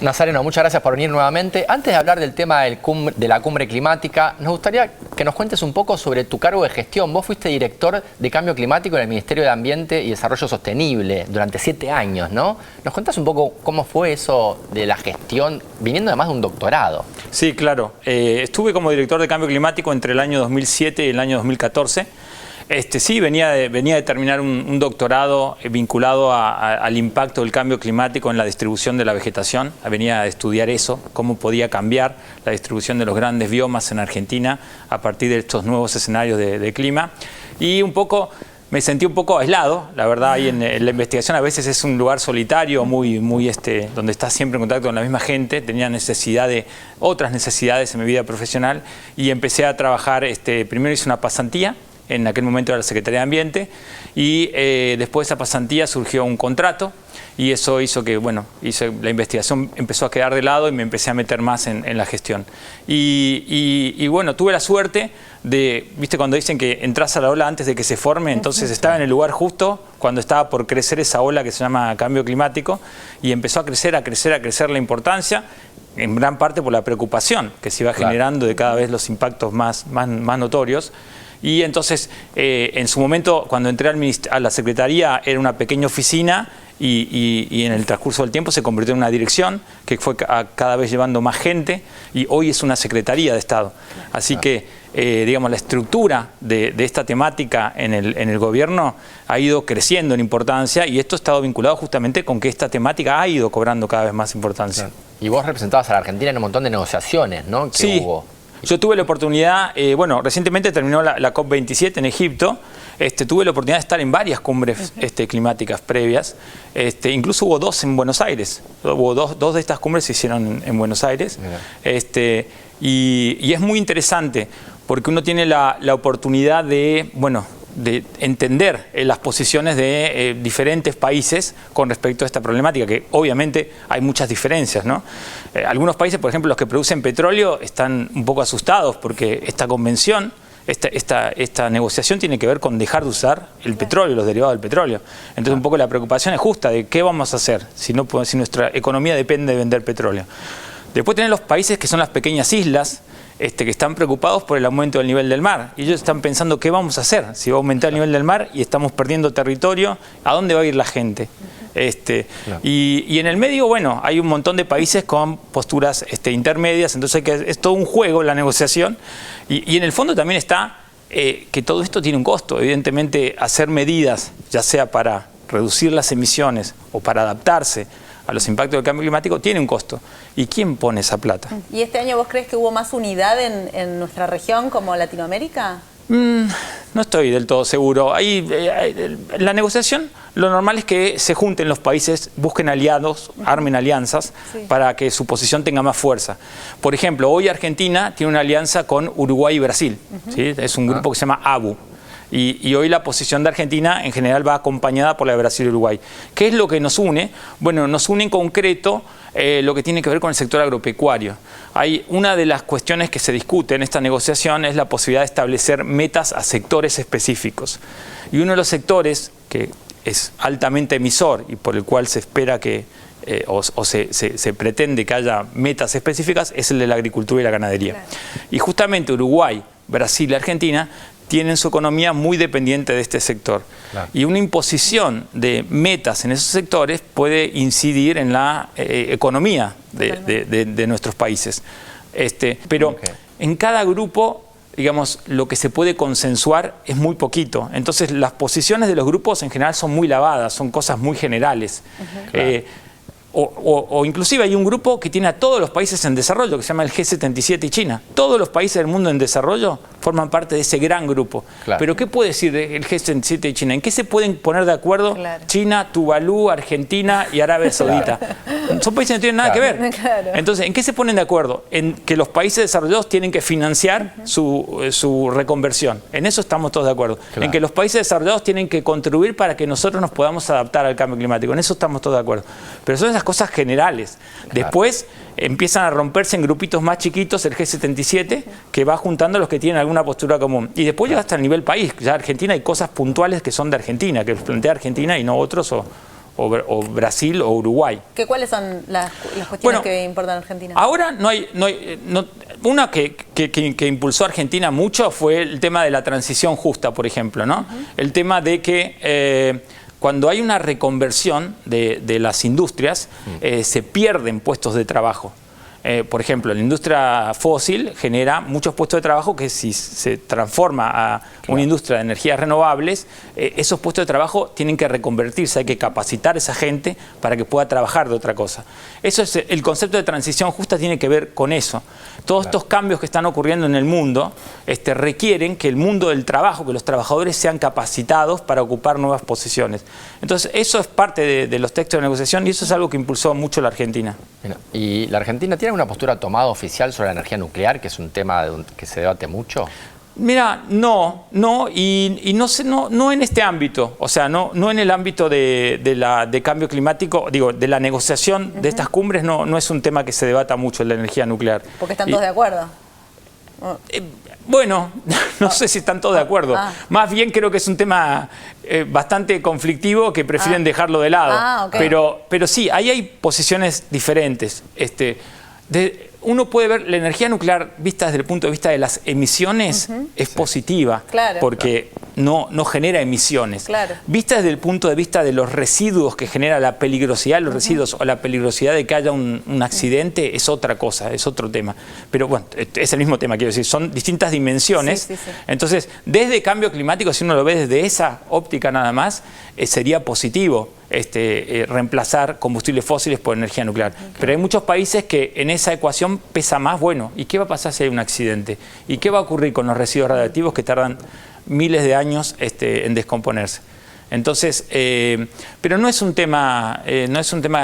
Nazareno, muchas gracias por venir nuevamente. Antes de hablar del tema de la cumbre climática, nos gustaría que nos cuentes un poco sobre tu cargo de gestión. Vos fuiste director de Cambio Climático en el Ministerio de Ambiente y Desarrollo Sostenible durante 7 años, ¿no? ¿Nos cuentas un poco cómo fue eso de la gestión, viniendo además de un doctorado? Sí, claro. Estuve como director de Cambio Climático entre el año 2007 y el año 2014. Sí, venía de terminar un doctorado vinculado al impacto del cambio climático en la distribución de la vegetación. Venía a estudiar eso, cómo podía cambiar la distribución de los grandes biomas en Argentina a partir de estos nuevos escenarios de clima. Y me sentí un poco aislado, la verdad, ahí en la investigación a veces es un lugar solitario, donde estás siempre en contacto con la misma gente. Tenía otras necesidades en mi vida profesional y empecé a trabajar, primero hice una pasantía. En aquel momento era la Secretaría de Ambiente, y después de esa pasantía surgió un contrato, y eso hizo que, la investigación empezó a quedar de lado y me empecé a meter más en la gestión. Y tuve la suerte de, viste cuando dicen que entras a la ola antes de que se forme, entonces estaba en el lugar justo cuando estaba por crecer esa ola que se llama cambio climático, y empezó a crecer la importancia, en gran parte por la preocupación que se iba generando de cada vez los impactos más notorios. Y entonces, en su momento, cuando entré a la Secretaría, era una pequeña oficina y en el transcurso del tiempo se convirtió en una dirección que fue cada vez llevando más gente, y hoy es una Secretaría de Estado. Así que, digamos, la estructura de esta temática en el gobierno ha ido creciendo en importancia, y esto ha estado vinculado justamente con que esta temática ha ido cobrando cada vez más importancia. Claro. Y vos representabas a la Argentina en un montón de negociaciones, ¿no? Sí. Hubo. Yo tuve la oportunidad, recientemente terminó la COP27 en Egipto, tuve la oportunidad de estar en varias cumbres climáticas previas, incluso hubo 2 en Buenos Aires, hubo dos de estas cumbres se hicieron en Buenos Aires, y es muy interesante porque uno tiene la oportunidad de entender las posiciones de diferentes países con respecto a esta problemática, que obviamente hay muchas diferencias, ¿no? Algunos países, por ejemplo, los que producen petróleo, están un poco asustados porque esta convención, esta negociación tiene que ver con dejar de usar el petróleo, los derivados del petróleo. Entonces un poco la preocupación es justa de qué vamos a hacer si nuestra economía depende de vender petróleo. Después tenés los países que son las pequeñas islas, que están preocupados por el aumento del nivel del mar. Y ellos están pensando qué vamos a hacer si va a aumentar el nivel del mar y estamos perdiendo territorio, ¿a dónde va a ir la gente? Y en el medio, hay un montón de países con posturas intermedias, entonces es todo un juego la negociación. Y en el fondo también está que todo esto tiene un costo. Evidentemente, hacer medidas, ya sea para reducir las emisiones o para adaptarse a los impactos del cambio climático, tiene un costo. ¿Y quién pone esa plata? ¿Y este año vos crees que hubo más unidad en nuestra región como Latinoamérica? No estoy del todo seguro. La negociación, lo normal es que se junten los países, busquen aliados, armen alianzas para que su posición tenga más fuerza. Por ejemplo, hoy Argentina tiene una alianza con Uruguay y Brasil. ¿Sí? Es un grupo que se llama ABU. Y hoy la posición de Argentina en general va acompañada por la de Brasil y Uruguay. ¿Qué es lo que nos une? Bueno, nos une en concreto lo que tiene que ver con el sector agropecuario. Una de las cuestiones que se discute en esta negociación es la posibilidad de establecer metas a sectores específicos. Y uno de los sectores que es altamente emisor y por el cual se espera que se pretende que haya metas específicas es el de la agricultura y la ganadería. Claro. Y justamente Uruguay, Brasil y Argentina tienen su economía muy dependiente de este sector. Claro. Y una imposición de metas en esos sectores puede incidir en la economía de nuestros países. Pero en cada grupo, digamos, lo que se puede consensuar es muy poquito. Entonces las posiciones de los grupos en general son muy lavadas, son cosas muy generales. Claro. O inclusive hay un grupo que tiene a todos los países en desarrollo, que se llama el G77 y China. Todos los países del mundo en desarrollo forman parte de ese gran grupo. Claro. Pero ¿qué puede decir el G77 y China? ¿En qué se pueden poner de acuerdo China, Tuvalu, Argentina y Arabia Saudita? Son países que no tienen nada que ver. Entonces, ¿en qué se ponen de acuerdo? En que los países desarrollados tienen que financiar su reconversión. En eso estamos todos de acuerdo. En que los países desarrollados tienen que contribuir para que nosotros nos podamos adaptar al cambio climático. En eso estamos todos de acuerdo. Pero son esas cosas generales. Después empiezan a romperse en grupitos más chiquitos el G77, que va juntando a los que tienen alguna postura común. Y después llega hasta el nivel país. Ya Argentina hay cosas puntuales que son de Argentina, que los plantea Argentina y no otros, o o Brasil o Uruguay. ¿Cuáles son las cuestiones que importan a Argentina? Ahora una que impulsó a Argentina mucho fue el tema de la transición justa, por ejemplo, ¿no? El tema de que cuando hay una reconversión de las industrias, se pierden puestos de trabajo. Por ejemplo, la industria fósil genera muchos puestos de trabajo que si se transforma a una industria de energías renovables, esos puestos de trabajo tienen que reconvertirse, hay que capacitar a esa gente para que pueda trabajar de otra cosa. Eso es el concepto de transición justa, tiene que ver con eso. Todos estos cambios que están ocurriendo en el mundo requieren que el mundo del trabajo, que los trabajadores sean capacitados para ocupar nuevas posiciones. Entonces, eso es parte de los textos de negociación y eso es algo que impulsó mucho la Argentina. ¿Y la Argentina tiene una postura tomada oficial sobre la energía nuclear, que es un tema que se debate mucho? Mira, no en este ámbito, o sea, no en el ámbito de cambio climático, digo, de la negociación de estas cumbres, no es un tema que se debata mucho en la energía nuclear. Porque están todos de acuerdo. Bueno, no sé si están todos de acuerdo. Más bien creo que es un tema bastante conflictivo que prefieren dejarlo de lado. Okay. Pero sí, ahí hay posiciones diferentes. Uno puede ver la energía nuclear vista desde el punto de vista de las emisiones, es positiva, porque no genera emisiones. Vista desde el punto de vista de los residuos que genera la peligrosidad de los residuos o la peligrosidad de que haya un accidente, es otra cosa, es otro tema. Pero bueno, es el mismo tema, quiero decir, son distintas dimensiones. Entonces, desde cambio climático, si uno lo ve desde esa óptica nada más, sería positivo reemplazar combustibles fósiles por energía nuclear. Pero hay muchos países que en esa ecuación pesa más, bueno, ¿y qué va a pasar si hay un accidente? ¿Y qué va a ocurrir con los residuos radiactivos que tardan miles de años en descomponerse? Entonces, pero no es un tema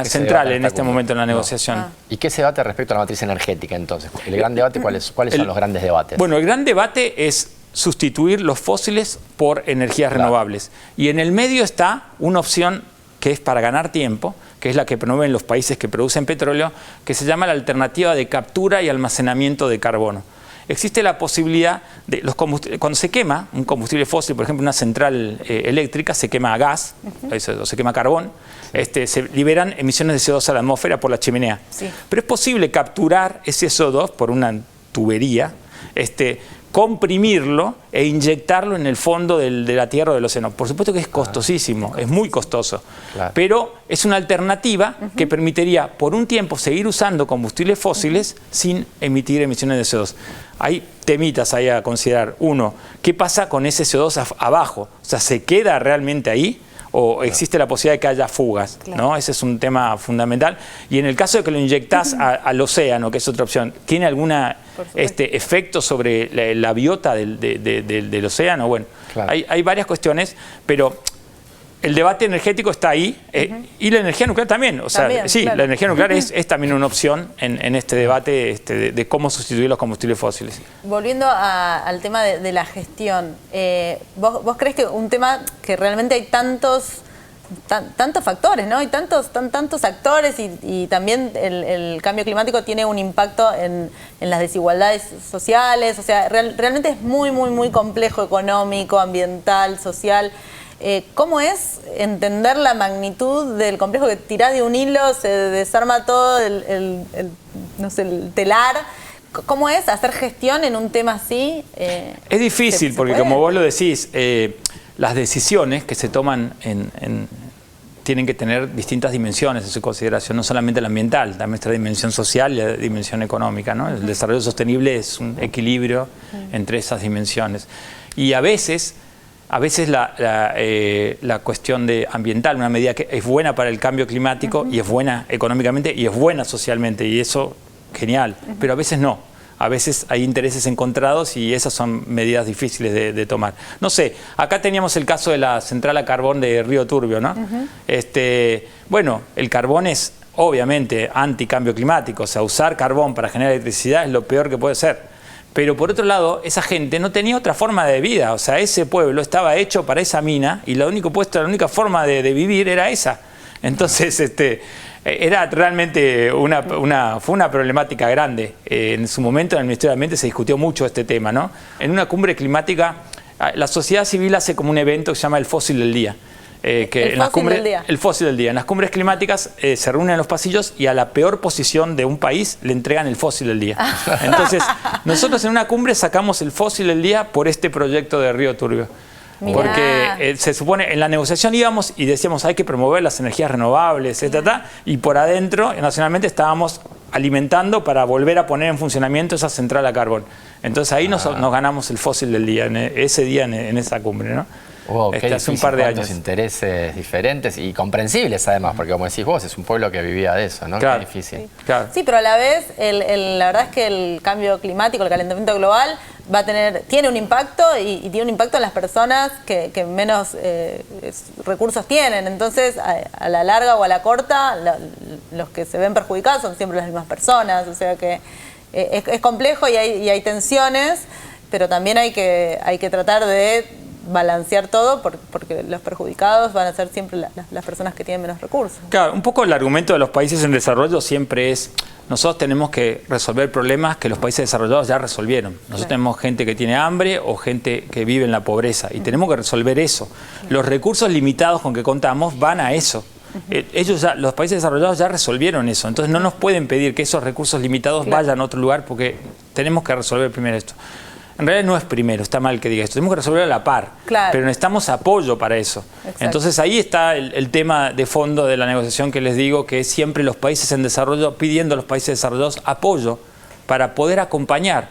central en este momento en la negociación. ¿Y qué se debate respecto a la matriz energética entonces? El gran debate, ¿cuáles son los grandes debates? Bueno, el gran debate es sustituir los fósiles por energías renovables. Y en el medio está una opción que es para ganar tiempo, que es la que promueven los países que producen petróleo, que se llama la alternativa de captura y almacenamiento de carbono. Existe la posibilidad de cuando se quema un combustible fósil, por ejemplo una central eléctrica, se quema gas o se quema carbón, se liberan emisiones de CO2 a la atmósfera por la chimenea. Pero es posible capturar ese CO2 por una tubería, comprimirlo e inyectarlo en el fondo de la tierra o del océano. Por supuesto que es costosísimo, es muy costoso, pero es una alternativa que permitiría por un tiempo seguir usando combustibles fósiles sin emitir emisiones de CO2. Hay temitas ahí a considerar. Uno, ¿qué pasa con ese CO2 abajo? O sea, ¿se queda realmente ahí? ¿O existe la posibilidad de que haya fugas? ¿No? Ese es un tema fundamental. Y en el caso de que lo inyectás al océano, que es otra opción, ¿tiene algún efecto sobre la biota del océano? Bueno, hay varias cuestiones, pero el debate energético está ahí y la energía nuclear también. O sea, la energía nuclear es también una opción en este debate de cómo sustituir los combustibles fósiles. Volviendo al tema de la gestión, ¿vos crees que un tema que realmente hay tantos factores, ¿no? Hay tantos actores y también el cambio climático tiene un impacto en las desigualdades sociales? O sea, realmente es muy complejo, económico, ambiental, social. ¿Cómo es entender la magnitud del complejo que tirás de un hilo, se desarma todo el telar? ¿Cómo es hacer gestión en un tema así? Es difícil porque, como vos lo decís, las decisiones que se toman tienen que tener distintas dimensiones en su consideración, no solamente la ambiental, también está la dimensión social y la dimensión económica, ¿no? El desarrollo sostenible es un equilibrio entre esas dimensiones. Y a veces la cuestión ambiental, una medida que es buena para el cambio climático y es buena económicamente y es buena socialmente, y eso, genial, pero a veces no. A veces hay intereses encontrados y esas son medidas difíciles de tomar. No sé, acá teníamos el caso de la central a carbón de Río Turbio, ¿no? Bueno, el carbón es obviamente anticambio climático, o sea, usar carbón para generar electricidad es lo peor que puede ser. Pero por otro lado, esa gente no tenía otra forma de vida, o sea, ese pueblo estaba hecho para esa mina y la única forma de vivir era esa. Entonces, era realmente fue una problemática grande. En su momento en el Ministerio de Ambiente se discutió mucho este tema, ¿no? En una cumbre climática, la sociedad civil hace como un evento que se llama el Fósil del Día. que el fósil del día. En las cumbres climáticas se reúnen en los pasillos y a la peor posición de un país le entregan el fósil del día. Entonces, nosotros en una cumbre sacamos el fósil del día por este proyecto de Río Turbio. Mirá. Porque se supone, en la negociación íbamos y decíamos hay que promover las energías renovables, y por adentro, nacionalmente, estábamos alimentando para volver a poner en funcionamiento esa central a carbón. Entonces ahí nos ganamos el fósil del día, ese día en esa cumbre, ¿no? Wow, hace un par de años. Intereses diferentes y comprensibles además, porque como decís vos, es un pueblo que vivía de eso, ¿no? Claro, qué difícil. Sí. Claro. Sí, pero a la vez, la verdad es que el cambio climático, el calentamiento global, tiene un impacto y tiene un impacto en las personas que menos recursos tienen. Entonces, a la larga o a la corta, los que se ven perjudicados son siempre las mismas personas. O sea que es complejo y hay tensiones, pero también hay que tratar de balancear todo porque los perjudicados van a ser siempre las personas que tienen menos recursos. Claro, un poco el argumento de los países en desarrollo siempre es nosotros tenemos que resolver problemas que los países desarrollados ya resolvieron. Nosotros tenemos gente que tiene hambre o gente que vive en la pobreza y tenemos que resolver eso. Los recursos limitados con que contamos van a eso. Los países desarrollados ya resolvieron eso, entonces no nos pueden pedir que esos recursos limitados vayan a otro lugar porque tenemos que resolver primero esto. En realidad no es primero, está mal que diga esto, tenemos que resolverlo a la par, pero necesitamos apoyo para eso. Exacto. Entonces ahí está el tema de fondo de la negociación que les digo, que es siempre los países en desarrollo pidiendo a los países desarrollados apoyo para poder acompañar,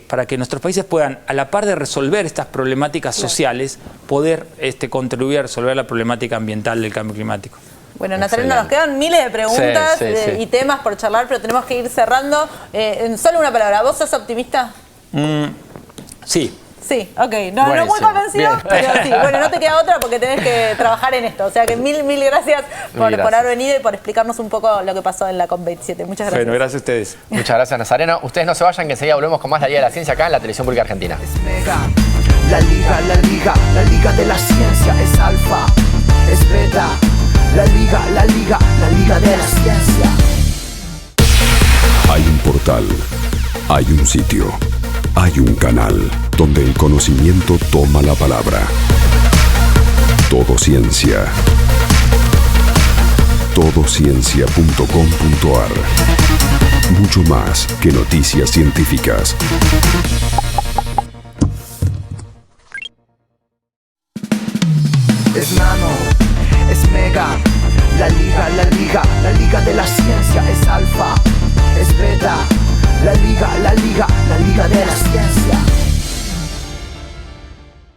para que nuestros países puedan, a la par de resolver estas problemáticas sociales, poder contribuir a resolver la problemática ambiental del cambio climático. Bueno, Nazareno, nos quedan miles de preguntas y temas por charlar, pero tenemos que ir cerrando. En solo una palabra, ¿vos sos optimista? Sí. Sí, ok. No muy convencido, pero sí. Bueno, no te queda otra porque tenés que trabajar en esto. O sea que mil gracias por haber venido y por explicarnos un poco lo que pasó en la COP27. Muchas gracias. Bueno, gracias a ustedes. Muchas gracias, Nazareno. Ustedes no se vayan, que enseguida volvemos con más La Liga de la Ciencia acá en la Televisión Pública Argentina. Es mega, la liga de la ciencia es alfa, es beta. La liga de la ciencia. Hay un portal, hay un sitio, hay un canal donde el conocimiento toma la palabra. Todo Ciencia. Todociencia.com.ar. Mucho más que noticias científicas. Es nano, es mega, la liga de la ciencia es alfa, es beta, la liga de la ciencia.